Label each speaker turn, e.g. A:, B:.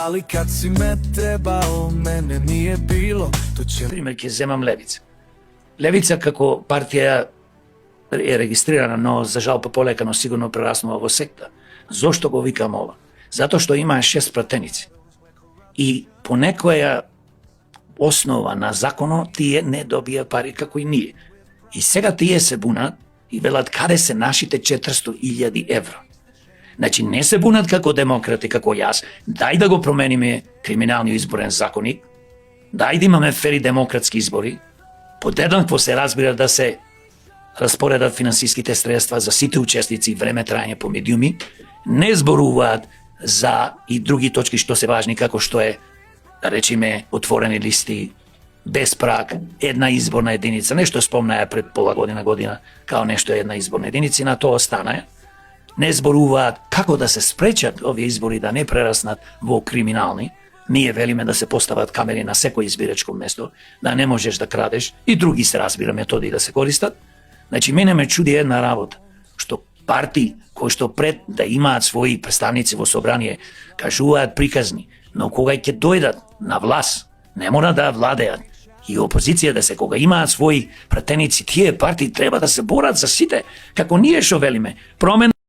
A: Ali kad si me trebao, mene nije bilo.
B: Пример ќе земам Левица. Левица како партија е регистрирана, но за жал полека, но сигурно прераснува во секта. Зошто го викам ова? Затоа што има 6 пратеници. И по некоја основа на законот тие не добија пари како и ние. И сега тие се бунат и велат каде се нашите 400.000 евро. Значи не се бунат како демократи, како јас. Дај да го промениме криминалниот изборен законник. Дај да имаме фери демократски избори. Подеднакво се разбира да се распоредат финансиските средства за сите учесници, време трајање по медиуми. Не зборуваат за и други точки што се важни, како што е, да речеме, отворени листи, без праг, една изборна единица. Нешто спомнаја пред пола година, као нешто една изборна единица, и на тоа останаја. Не зборуваат како да се спречат овие избори да не прераснат во криминални. Ние велиме да се постават камери на секој избирачко место, да не можеш да крадеш, и други се разбира методи да се користат. Значи, мене ме чуди една работа, што партии кои што пред да имаат своји представници во собрание кажуваат приказни, но кога ќе дојдат на власт, не мора да владеат. И опозиција да се, кога имаат своји пратеници, тие партии треба да се борат за сите, како ние што велиме. Промена